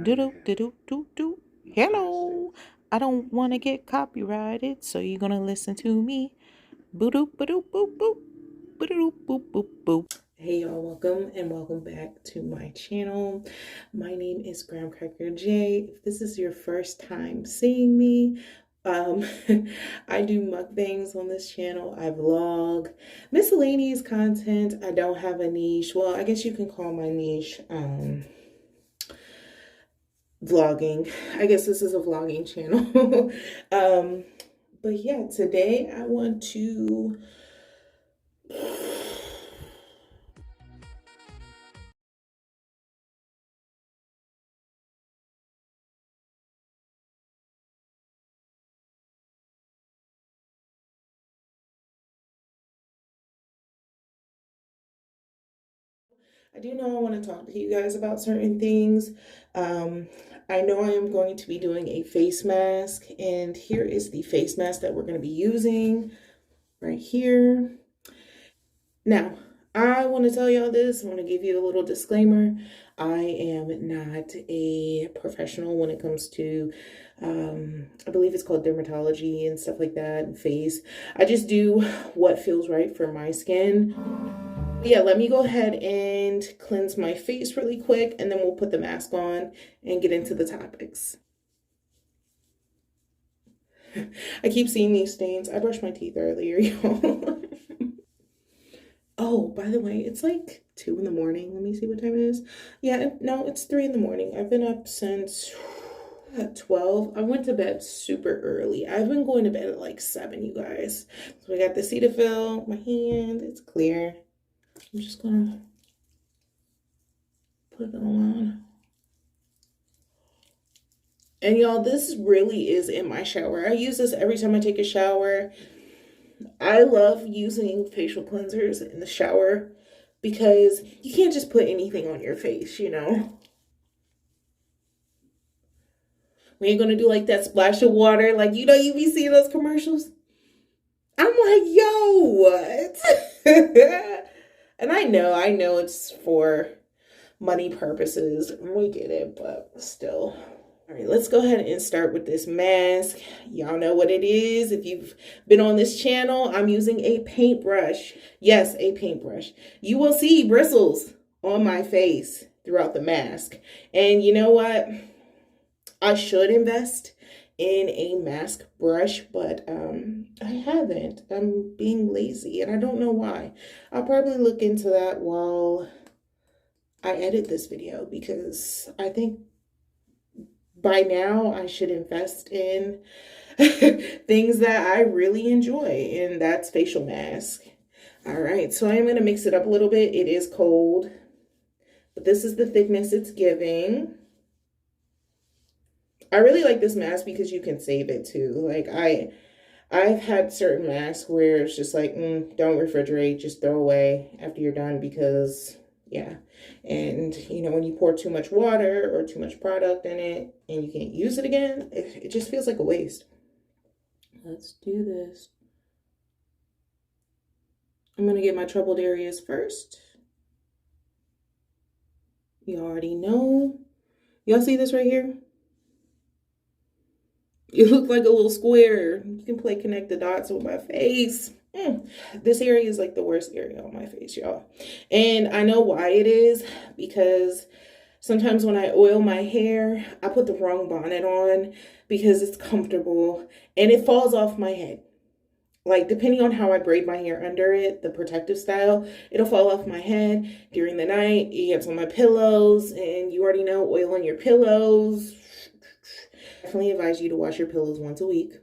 Do do do do do do. Hello. I don't want to get copyrighted, so you're gonna listen to me. Boo doop ba doop boop boop. Boo doop boop boop boop. Hey y'all, welcome and welcome back to my channel. My name is Graham Cracker J. If this is your first time seeing me, um, I do mukbangs on this channel. I vlog miscellaneous content. I don't have a niche. Well, I guess you can call my niche vlogging. I guess this is a vlogging channel. But yeah, today I want to I do know I want to talk to you guys about certain things. Um, I know I am going to be doing a face mask, and here is the face mask that we're going to be using right here. Now, I want to tell y'all this. I want to give you a little disclaimer. I am not a professional when it comes to, I believe it's called dermatology and stuff like that, and face. I just do what feels right for my skin. Yeah, let me go ahead and cleanse my face really quick, and then we'll put the mask on and get into the topics. I keep seeing these stains. I brushed my teeth earlier, y'all. Oh, by the way, it's like 2 in the morning. Let me see what time it is. Yeah, no, it's 3 in the morning. I've been up since at 12. I went to bed super early. I've been going to bed at like 7, you guys. So I got the Cetaphil, my hand, it's clear. I'm just gonna put it on. And y'all, this really is in my shower. I use this every time I take a shower. I love using facial cleansers in the shower because you can't just put anything on your face, you know? We ain't gonna do like that splash of water, like, you know, you be seeing those commercials. I'm like, yo, what? And I know it's for money purposes. We get it, but still. All right, let's go ahead and start with this mask. Y'all know what it is. If you've been on this channel, I'm using a paintbrush. Yes, a paintbrush. You will see bristles on my face throughout the mask. And you know what? I should invest in a mask brush, but I haven't. I'm being lazy and I don't know why. I'll probably look into that while I edit this video because I think by now I should invest in things that I really enjoy, and that's facial mask. All right, so I'm going to mix it up a little bit. It is cold, but this is the thickness it's giving. I really like this mask because you can save it too. Like I've had certain masks where it's just like, don't refrigerate, just throw away after you're done because yeah. And you know, when you pour too much water or too much product in it and you can't use it again, it just feels like a waste. Let's do this. I'm gonna get my troubled areas first. You already know. Y'all see this right here? You look like a little square. You can play connect the dots with my face. This area is like the worst area on my face, y'all. And I know why it is, because sometimes when I oil my hair, I put the wrong bonnet on because it's comfortable and it falls off my head. Like, depending on how I braid my hair under it, the protective style, it'll fall off my head during the night. It gets on my pillows, and you already know, oil on your pillows. Definitely advise you to wash your pillows once a week.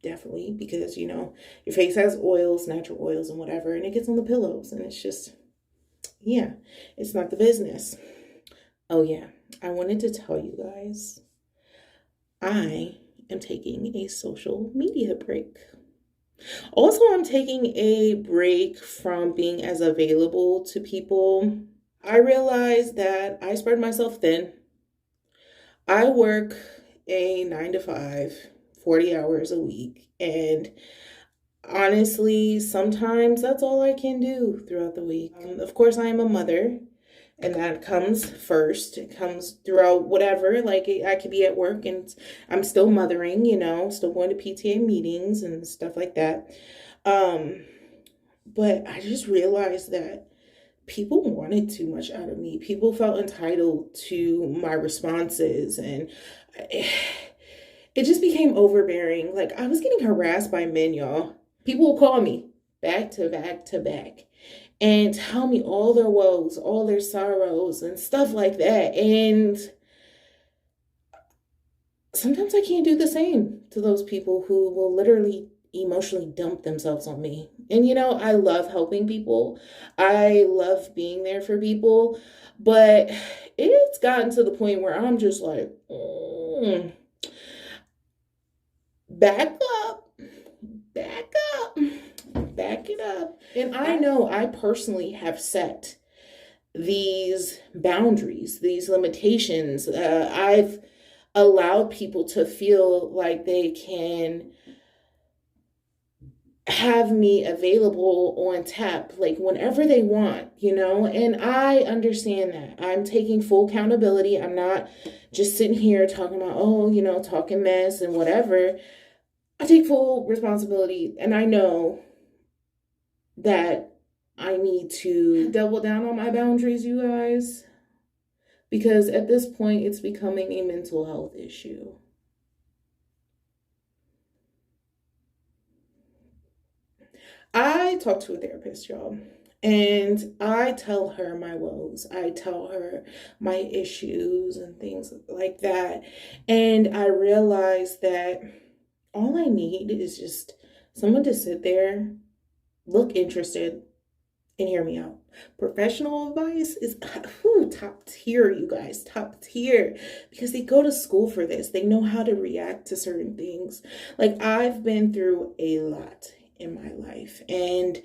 Definitely, because, you know, your face has oils, natural oils and whatever, and it gets on the pillows, and it's just, yeah, it's not the business. Oh, yeah, I wanted to tell you guys, I am taking a social media break. Also, I'm taking a break from being as available to people. I realized that I spread myself thin. I work a 9 to 5, 40 hours a week. And honestly, sometimes that's all I can do throughout the week. Of course, I am a mother. And that comes first. It comes throughout whatever. Like, I could be at work and I'm still mothering, still going to PTA meetings and stuff like that. But I just realized that people wanted too much out of me. People felt entitled to my responses, and it just became overbearing. Like, I was getting harassed by men, y'all. People will call me back to back to back and tell me all their woes, all their sorrows, and stuff like that. And sometimes I can't do the same to those people who will literally emotionally dump themselves on me. And I love helping people. I love being there for people. But it's gotten to the point where I'm just like, back up, back up, back it up. And I know I personally have set these boundaries, these limitations. I've allowed people to feel like they can have me available on tap, like whenever they want, and I understand that. I'm taking full accountability. I'm not just sitting here talking about, talking mess and whatever. I take full responsibility, and I know that I need to double down on my boundaries, you guys, because at this point, it's becoming a mental health issue. I talk to a therapist, y'all, and I tell her my woes. I tell her my issues and things like that. And I realize that all I need is just someone to sit there, look interested, and hear me out. Professional advice is top tier, you guys, top tier, because they go to school for this. They know how to react to certain things. Like, I've been through a lot in my life, and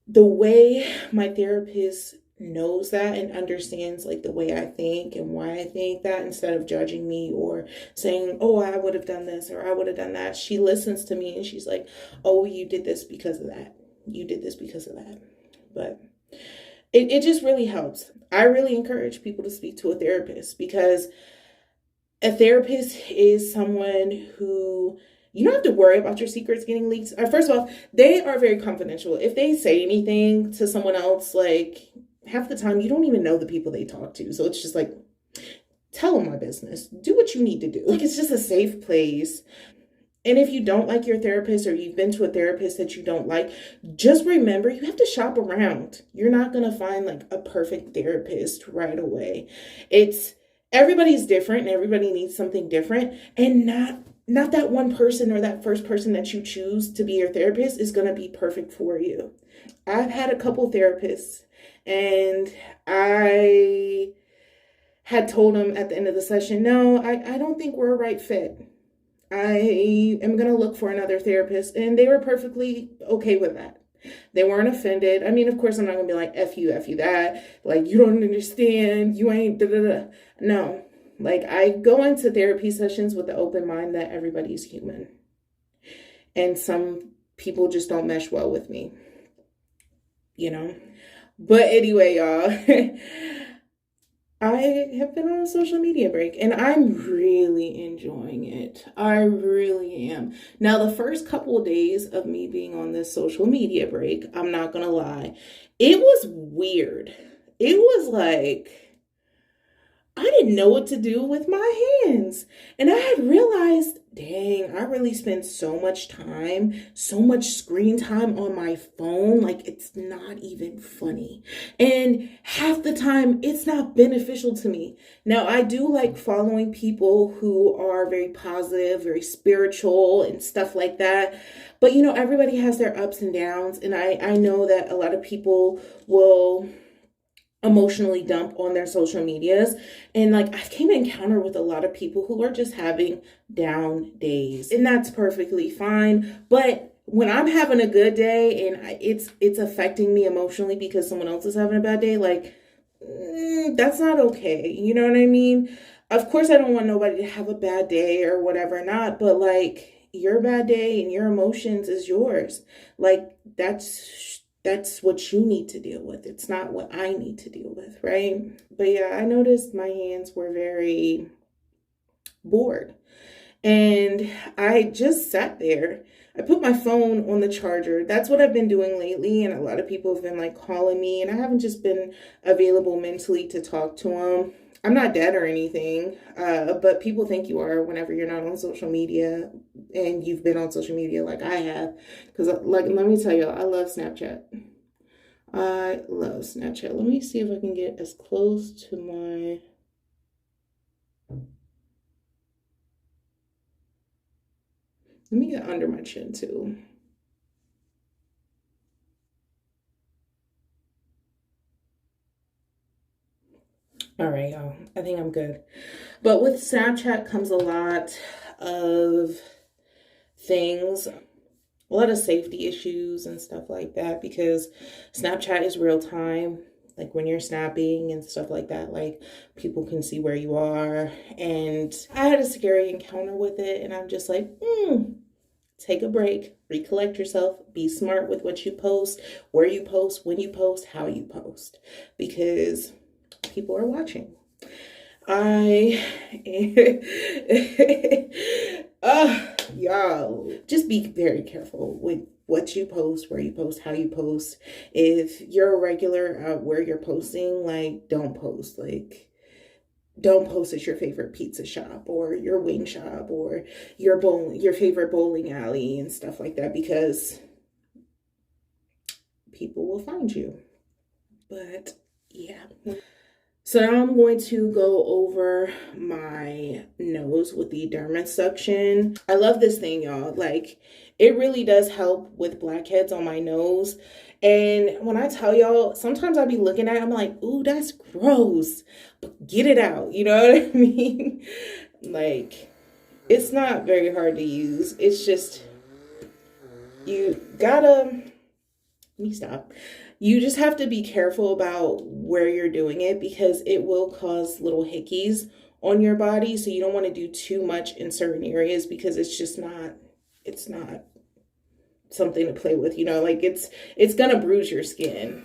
the way my therapist knows that and understands like the way I think and why I think that, instead of judging me or saying, oh, I would have done this or I would have done that, she listens to me and she's like, oh, you did this because of that, you did this because of that. But it just really helps. I really encourage people to speak to a therapist, because a therapist is someone who you don't have to worry about your secrets getting leaked. First of all, they are very confidential. If they say anything to someone else, like, half the time you don't even know the people they talk to. So it's just like, tell them my business. Do what you need to do. Like, it's just a safe place. And if you don't like your therapist, or you've been to a therapist that you don't like, just remember you have to shop around. You're not going to find like a perfect therapist right away. Everybody's different and everybody needs something different, and not that one person or that first person that you choose to be your therapist is going to be perfect for you. I've had a couple therapists, and I had told them at the end of the session, no, I don't think we're a right fit. I am going to look for another therapist. And they were perfectly okay with that. They weren't offended. I mean, of course, I'm not going to be like, F you, that. Like, you don't understand. You ain't da-da-da. No. Like, I go into therapy sessions with the open mind that everybody's human. And some people just don't mesh well with me. But anyway, y'all, I have been on a social media break, and I'm really enjoying it. I really am. Now, the first couple of days of me being on this social media break, I'm not going to lie, it was weird. It was like, I didn't know what to do with my hands. And I had realized, dang, I really spend so much screen time on my phone. Like, it's not even funny. And half the time, it's not beneficial to me. Now, I do like following people who are very positive, very spiritual and stuff like that. But, everybody has their ups and downs. And I know that a lot of people will emotionally dump on their social medias, and like, I came in encounter with a lot of people who are just having down days, and that's perfectly fine. But when I'm having a good day and it's affecting me emotionally because someone else is having a bad day, like, that's not okay. You know what I mean? Of course, I don't want nobody to have a bad day or whatever, not, but like, your bad day and your emotions is yours. Like, that's that's what you need to deal with. It's not what I need to deal with, right? But yeah, I noticed my hands were very bored. And I just sat there. I put my phone on the charger. That's what I've been doing lately. And a lot of people have been like calling me, and I haven't just been available mentally to talk to them. I'm not dead or anything, but people think you are whenever you're not on social media and you've been on social media like I have. Because, like, let me tell you, I love Snapchat. I love Snapchat. Let me see if I can get as close to my... Let me get under my chin too. All right, y'all. I think I'm good. But with Snapchat comes a lot of things, a lot of safety issues and stuff like that, because Snapchat is real time. Like when you're snapping and stuff like that, like people can see where you are. And I had a scary encounter with it, and I'm just like, take a break, recollect yourself, be smart with what you post, where you post, when you post, how you post, because people are watching. Y'all, just be very careful with what you post, where you post, how you post. If you're a regular where you're posting, like, don't post at your favorite pizza shop or your wing shop or your favorite bowling alley and stuff like that, because people will find you. But yeah. So now I'm going to go over my nose with the dermosuction. I love this thing, y'all. Like, it really does help with blackheads on my nose. And when I tell y'all, sometimes I'll be looking at it, I'm like, ooh, that's gross. But get it out. You know what I mean? Like, it's not very hard to use. It's just, you gotta, let me stop. You just have to be careful about where you're doing it, because it will cause little hickeys on your body. So you don't want to do too much in certain areas, because it's not something to play with, you know, like it's gonna bruise your skin.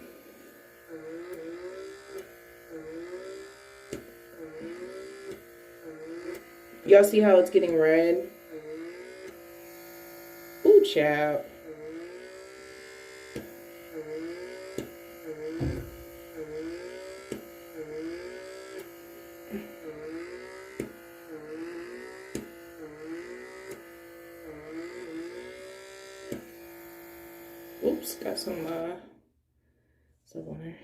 Y'all see how it's getting red? Ooh, child. Oops, got some stuff on there.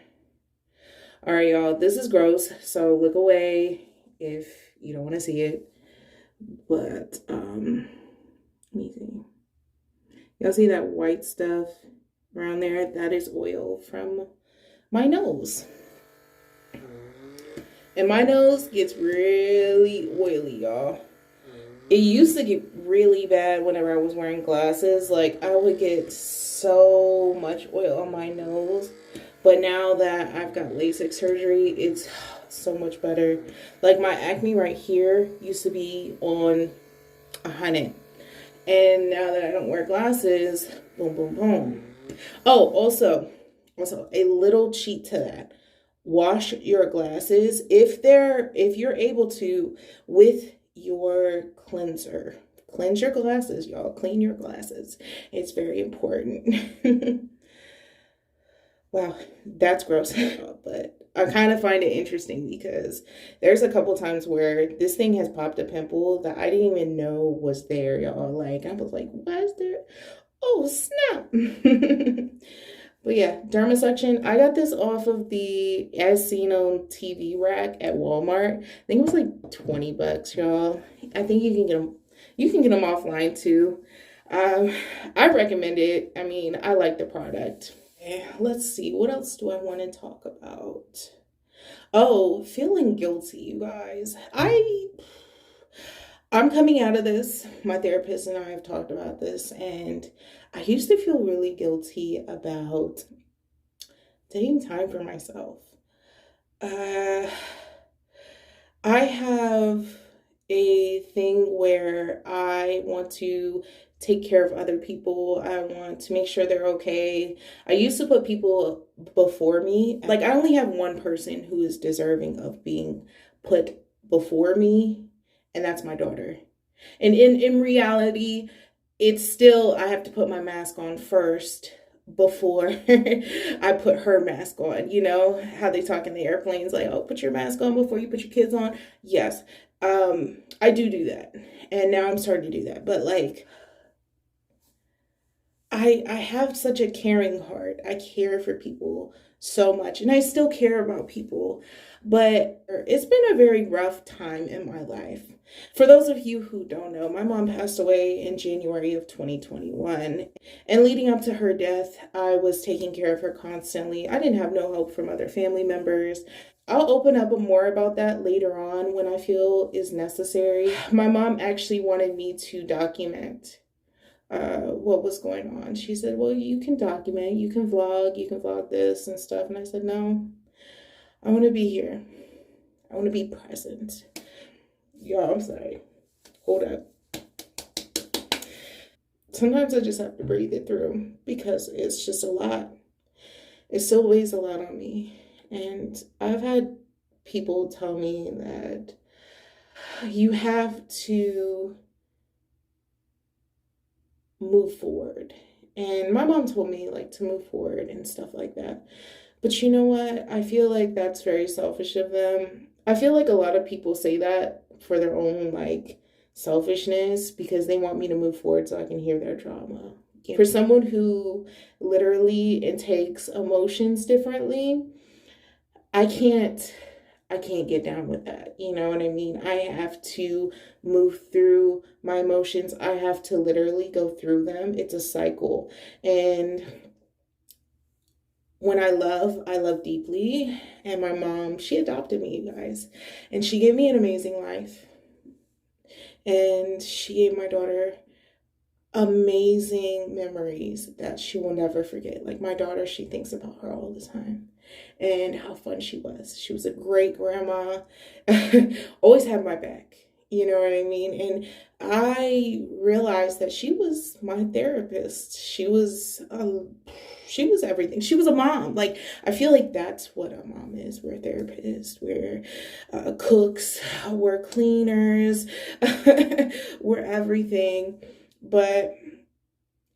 All right, y'all, this is gross, so look away if you don't want to see it. But let me see. Y'all see that white stuff around there? That is oil from my nose. And my nose gets really oily, y'all. It used to get really bad whenever I was wearing glasses. Like, I would get so much oil on my nose. But now that I've got LASIK surgery, it's so much better. Like, my acne right here used to be on 100. And now that I don't wear glasses, boom, boom, boom. Oh, also, a little cheat to that. Wash your glasses if you're able to with your cleanser. Cleanse your glasses, y'all. Clean your glasses. It's very important. Wow, that's gross. But I kind of find it interesting, because there's a couple times where this thing has popped a pimple that I didn't even know was there, y'all. Like, I was like, why is there? Oh, snap. But yeah, dermosuction. I got this off of the As Seen on TV rack at Walmart. I think it was like 20 bucks, y'all. I think you can get them. You can get them offline too. I recommend it. I mean, I like the product. Let's see. What else do I want to talk about? Oh, feeling guilty, you guys. I'm coming out of this. My therapist and I have talked about this, and I used to feel really guilty about taking time for myself. I have a thing where I want to take care of other people. I want to make sure they're okay. I used to put people before me. Like, I only have one person who is deserving of being put before me, and that's my daughter. And in reality, it's still, I have to put my mask on first before I put her mask on. You know how they talk in the airplanes, like, oh, put your mask on before you put your kids on. Yes. I do that. And now I'm starting to do that. But like, I have such a caring heart. I care for people so much, and I still care about people. But it's been a very rough time in my life. For those of you who don't know, my mom passed away in January of 2021. And leading up to her death, I was taking care of her constantly. I didn't have no help from other family members. I'll open up more about that later on when I feel is necessary. My mom actually wanted me to document what was going on. She said, well, you can document, you can vlog this and stuff. And I said, no, I want to be here. I want to be present. Y'all, I'm sorry. Hold up. Sometimes I just have to breathe it through because it's just a lot. It still weighs a lot on me. And I've had people tell me that you have to move forward. And my mom told me like to move forward and stuff like that. But you know what? I feel like that's very selfish of them. I feel like a lot of people say that for their own like selfishness because they want me to move forward so I can hear their drama. For someone who literally intakes emotions differently, I can't get down with that. You know what I mean? I have to move through my emotions. I have to literally go through them. It's a cycle. And when I love deeply. And my mom, she adopted me, you guys. And she gave me an amazing life. And she gave my daughter amazing memories that she will never forget. Like my daughter, she thinks about her all the time and how fun she was. She was a great grandma, always had my back. You know what I mean? And I realized that she was my therapist. She was everything. She was a mom. Like, I feel like that's what a mom is. We're therapists. We're cooks. We're cleaners. We're everything. But,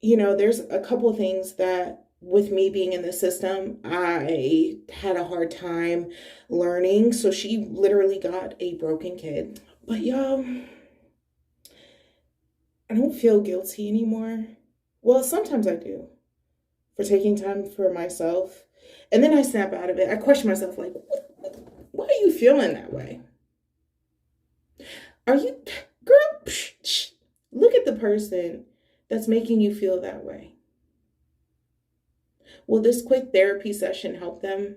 you know, there's a couple of things that with me being in the system, I had a hard time learning. So she literally got a broken kid. But y'all, I don't feel guilty anymore. Well, sometimes I do for taking time for myself. And then I snap out of it. I question myself like, why are you feeling that way? Are you, girl, look at the person that's making you feel that way. Will this quick therapy session help them?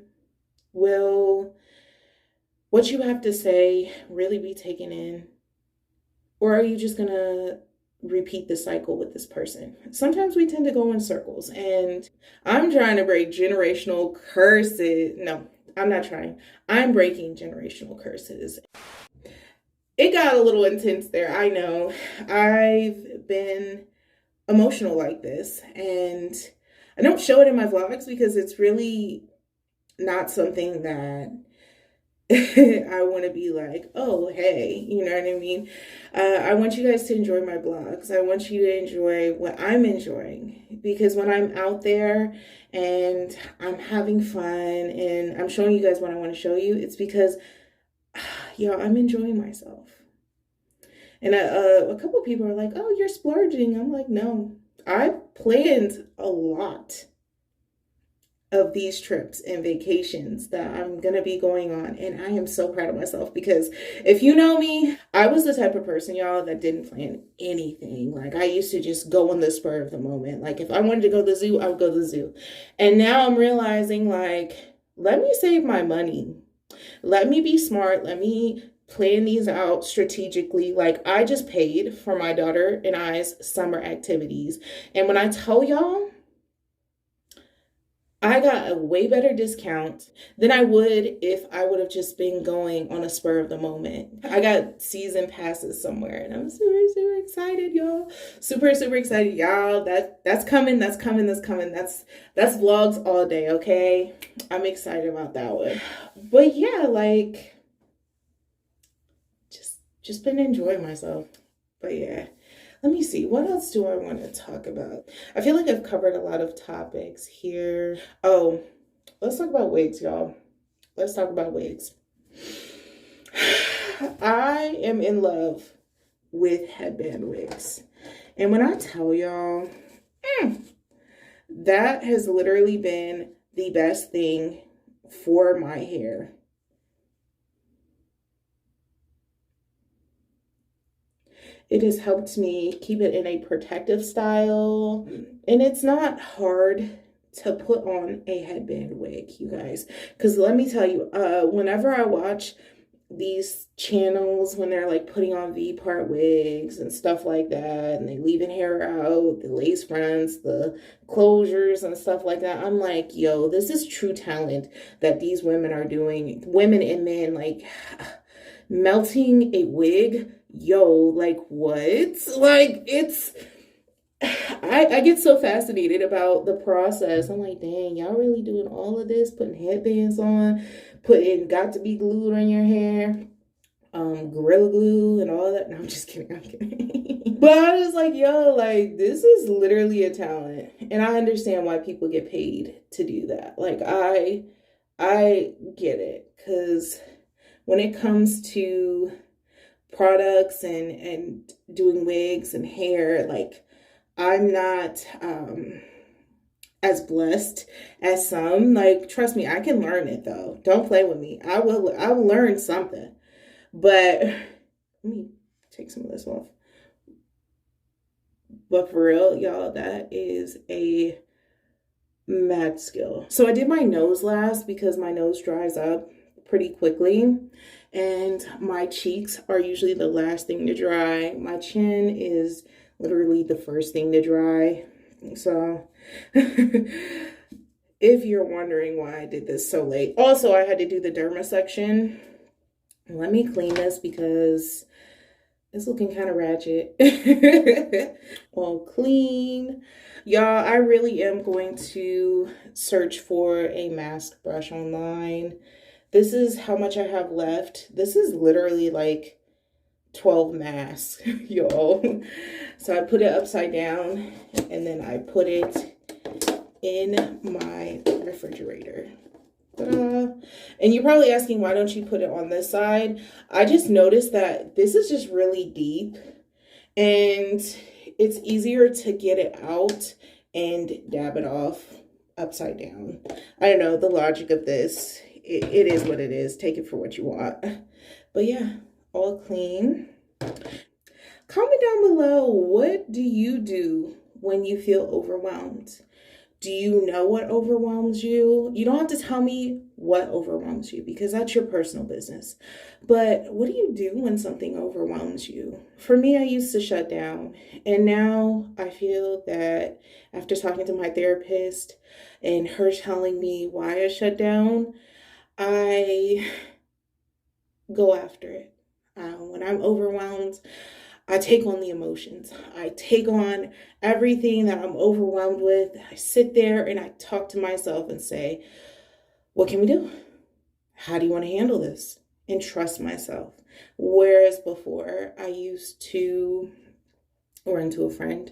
Will what you have to say really be taken in? Or are you just going to repeat the cycle with this person? Sometimes we tend to go in circles, and I'm trying to break generational curses. No, I'm not trying. I'm breaking generational curses. It got a little intense there. I know. I've been emotional like this, and I don't show it in my vlogs because it's really not something that I want to be like, oh, hey, you know what I mean? I want you guys to enjoy my blogs. I want you to enjoy what I'm enjoying, because when I'm out there and I'm having fun and I'm showing you guys what I want to show you, it's because, I'm enjoying myself. And a couple of people are like, oh, you're splurging. I'm like, no, I planned a lot of these trips and vacations that I'm going to be going on. And I am so proud of myself, because if you know me, I was the type of person, y'all, that didn't plan anything. Like, I used to just go on the spur of the moment. Like, if I wanted to go to the zoo, I would go to the zoo. And now I'm realizing, like, let me save my money. Let me be smart. Let me plan these out strategically. Like, I just paid for my daughter and I's summer activities. And when I tell y'all, I got a way better discount than I would if I would have just been going on a spur of the moment. I got season passes somewhere and I'm super excited, y'all. Super excited, y'all. That's coming, that's coming, that's coming. That's vlogs all day, okay? I'm excited about that one. But yeah, like just been enjoying myself. But yeah. Let me see, what else do I want to talk about? I feel like I've covered a lot of topics here. Oh, let's talk about wigs, y'all. Let's talk about wigs. I am in love with headband wigs. And when I tell y'all, that has literally been the best thing for my hair. It has helped me keep it in a protective style. And it's not hard to put on a headband wig, you guys. Because let me tell you, whenever I watch these channels, when they're like putting on V-part wigs and stuff like that, and they leaving hair out, the lace fronts, the closures and stuff like that, I'm like, yo, this is true talent that these women are doing. Women and men, like, melting a wig, yo, like what? Like it's I get so fascinated about the process. I'm like, dang, y'all really doing all of this, putting headbands on, putting got to be glued on your hair, Gorilla Glue and all that. No, I'm just kidding, I'm kidding. But I was like, yo, like this is literally a talent. And I understand why people get paid to do that. Like I get it, because when it comes to products and doing wigs and hair, like I'm not as blessed as some. Like trust me, I can learn it though. Don't play with me. I will learn something. But let me take some of this off. But for real, y'all, that is a mad skill. So I did my nose last because my nose dries up pretty quickly, and my cheeks are usually the last thing to dry. My chin is literally the first thing to dry. So if you're wondering why I did this so late. Also, I had to do the derma section. Let me clean this because it's looking kind of ratchet. All clean. Y'all, I really am going to search for a mask brush online. This is how much I have left. This is literally like 12 masks, y'all. So I put it upside down and then I put it in my refrigerator. Ta-da. And you're probably asking, why don't you put it on this side? I just noticed that this is just really deep and it's easier to get it out and dab it off upside down. I don't know the logic of this. It is what it is. Take it for what you want. But yeah, all clean. Comment down below, what do you do when you feel overwhelmed? Do you know what overwhelms you? You don't have to tell me what overwhelms you because that's your personal business. But what do you do when something overwhelms you? For me, I used to shut down. And now I feel that after talking to my therapist and her telling me why I shut down, I go after it. When I'm overwhelmed, I take on the emotions. I take on everything that I'm overwhelmed with. I sit there and I talk to myself and say, what can we do? How do you want to handle this? And trust myself. Whereas before, I used to run to a friend,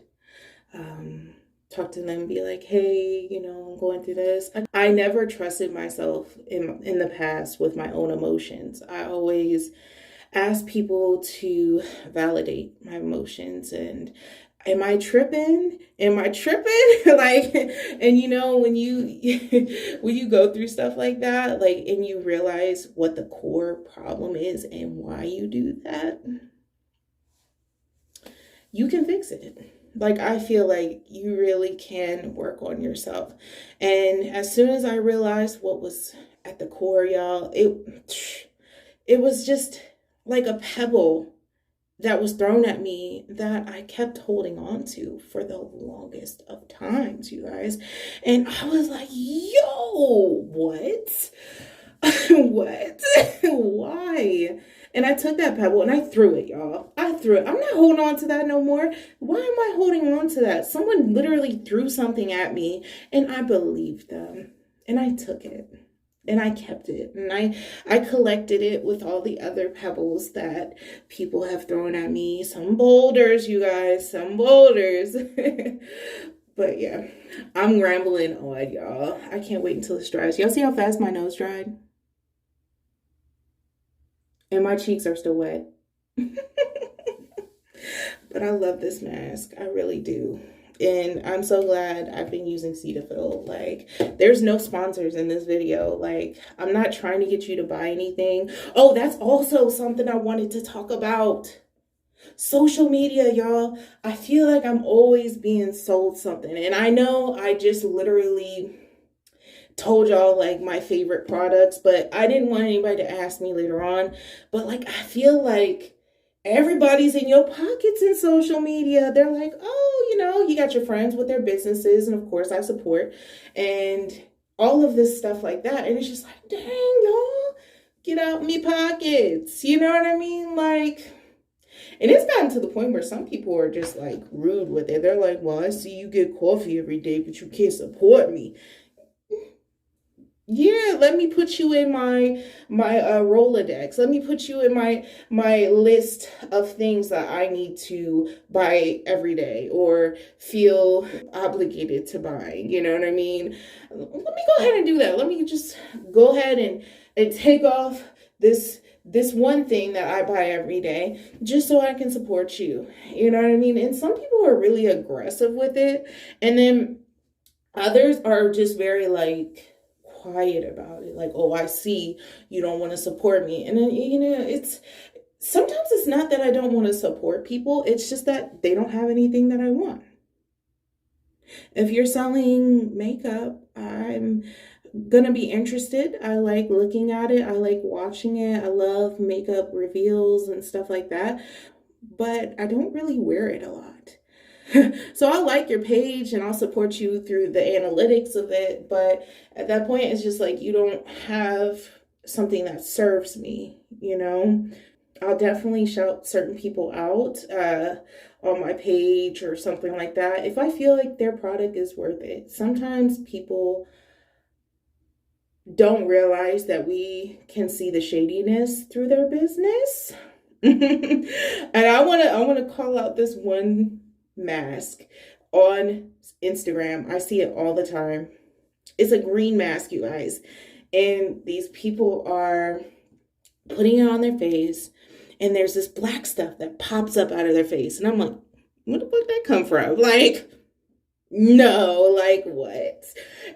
talk to them and be like, hey, you know, I'm going through this. I never trusted myself in the past with my own emotions. I always ask people to validate my emotions and am I tripping? Am I tripping? Like, and you know, when you when you go through stuff like that, like, and you realize what the core problem is and why you do that, you can fix it. Like, I feel like you really can work on yourself. And as soon as I realized what was at the core, y'all, it was just like a pebble that was thrown at me that I kept holding on to for the longest of times, you guys. And I was like, yo, what? What? Why? And I took that pebble and I threw it, y'all. I threw it. I'm not holding on to that no more. Why am I holding on to that? Someone literally threw something at me and I believed them. And I took it. And I kept it. And I collected it with all the other pebbles that people have thrown at me. Some boulders, you guys. Some boulders. But yeah, I'm rambling on, y'all. I can't wait until it dries. Y'all see how fast my nose dried? And my cheeks are still wet. But I love this mask. I really do. And I'm so glad I've been using Cetaphil. Like, there's no sponsors in this video. Like, I'm not trying to get you to buy anything. Oh, that's also something I wanted to talk about. Social media, y'all. I feel like I'm always being sold something. And I know I just literally told y'all like my favorite products, but I didn't want anybody to ask me later on. But like, I feel like everybody's in your pockets in social media. They're like, oh, you know, you got your friends with their businesses. And of course I support and all of this stuff like that. And it's just like, dang, y'all, get out me pockets. You know what I mean? Like, and it's gotten to the point where some people are just like rude with it. They're like, well, I see you get coffee every day, but you can't support me. Yeah, let me put you in my Rolodex. Let me put you in my list of things that I need to buy every day or feel obligated to buy. You know what I mean? Let me go ahead and do that. Let me just go ahead and take off this one thing that I buy every day just so I can support you. You know what I mean? And some people are really aggressive with it. And then others are just very like quiet about it. Like, oh, I see you don't want to support me. And then, you know, sometimes it's not that I don't want to support people. It's just that they don't have anything that I want. If you're selling makeup, I'm gonna be interested. I like looking at it. I like watching it. I love makeup reveals and stuff like that, but I don't really wear it a lot. So I'll like your page and I'll support you through the analytics of it. But at that point, it's just like, you don't have something that serves me, you know? I'll definitely shout certain people out on my page or something like that if I feel like their product is worth it. Sometimes people don't realize that we can see the shadiness through their business. And I want to call out this one mask on Instagram. I see it all the time. It's a green mask, you guys. And these people are putting it on their face and there's this black stuff that pops up out of their face. And I'm like, where the fuck did that come from? Like, no, like what?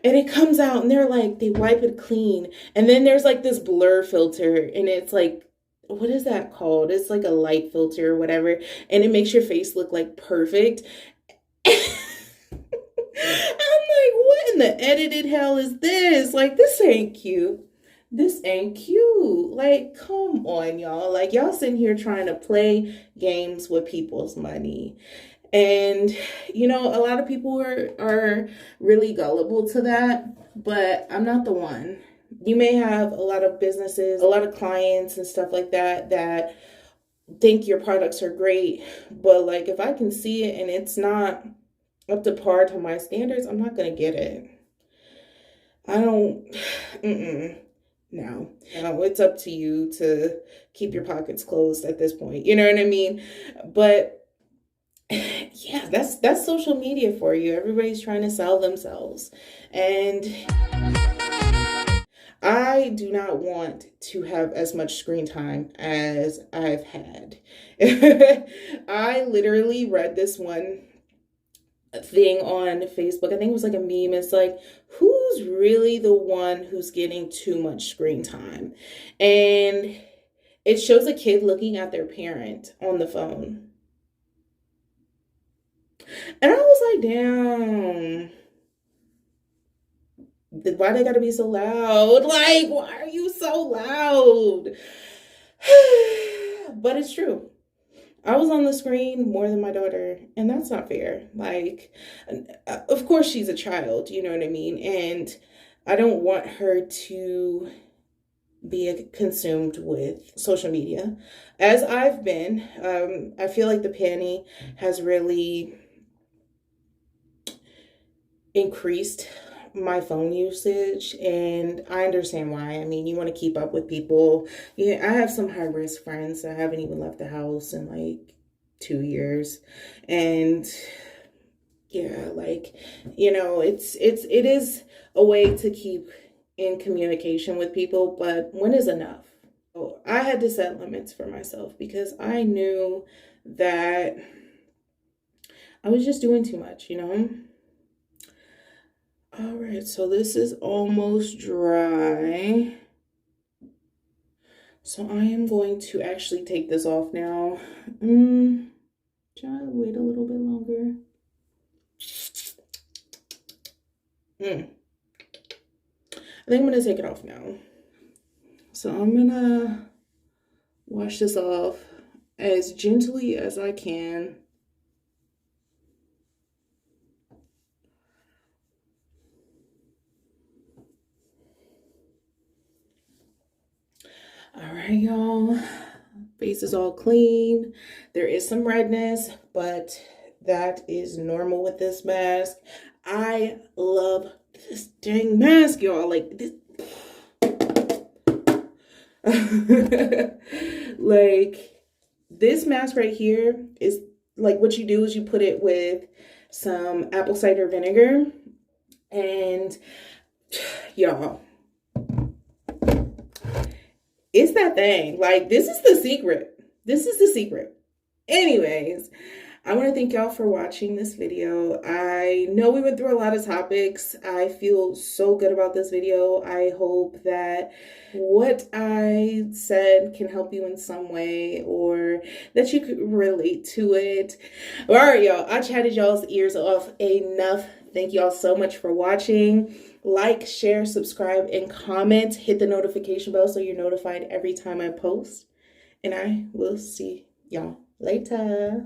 And it comes out and they're like, they wipe it clean. And then there's like this blur filter and it's like, what is that called? It's like a light filter or whatever. And it makes your face look like perfect. I'm like, what in the edited hell is this? Like, this ain't cute. This ain't cute. Like, come on, y'all. Like, y'all sitting here trying to play games with people's money. And, you know, a lot of people are really gullible to that, but I'm not the one. You may have a lot of businesses, a lot of clients and stuff like that that think your products are great. But like, if I can see it and it's not up to par to my standards, I'm not going to get it. I don't, no, it's up to you to keep your pockets closed at this point. You know what I mean? But yeah, that's social media for you. Everybody's trying to sell themselves. And I do not want to have as much screen time as I've had. I literally read this one thing on Facebook. I think it was like a meme. It's like, who's really the one who's getting too much screen time? And it shows a kid looking at their parent on the phone. And I was like, damn. Why they gotta be so loud? Like, why are you so loud? But it's true. I was on the screen more than my daughter, and that's not fair. Like, of course, she's a child, you know what I mean? And I don't want her to be consumed with social media as I've been. I feel like the panty has really increased my phone usage, and I understand why. I mean, you want to keep up with people. Yeah, I have some high risk friends that haven't even left the house in like 2 years, and yeah, like, it is a way to keep in communication with people, but when is enough? So I had to set limits for myself because I knew that I was just doing too much, you know? All right, so this is almost dry. So I am going to actually take this off now. Try to wait a little bit longer. I think I'm gonna take it off now. So I'm gonna wash this off as gently as I can. All right, y'all. Face is all clean. There is some redness, but that is normal with this mask. I love this dang mask, y'all. Like this. Like this mask right here is like, what you do is you put it with some apple cider vinegar, and y'all, it's that thing. Like, this is the secret. This is the secret. Anyways, I want to thank y'all for watching this video. I know we went through a lot of topics. I feel so good about this video. I hope that what I said can help you in some way, or that you could relate to it. All right, y'all. I chatted y'all's ears off enough. Thank y'all so much for watching. Like, share, subscribe, and comment. Hit the notification bell so you're notified every time I post. And I will see y'all later.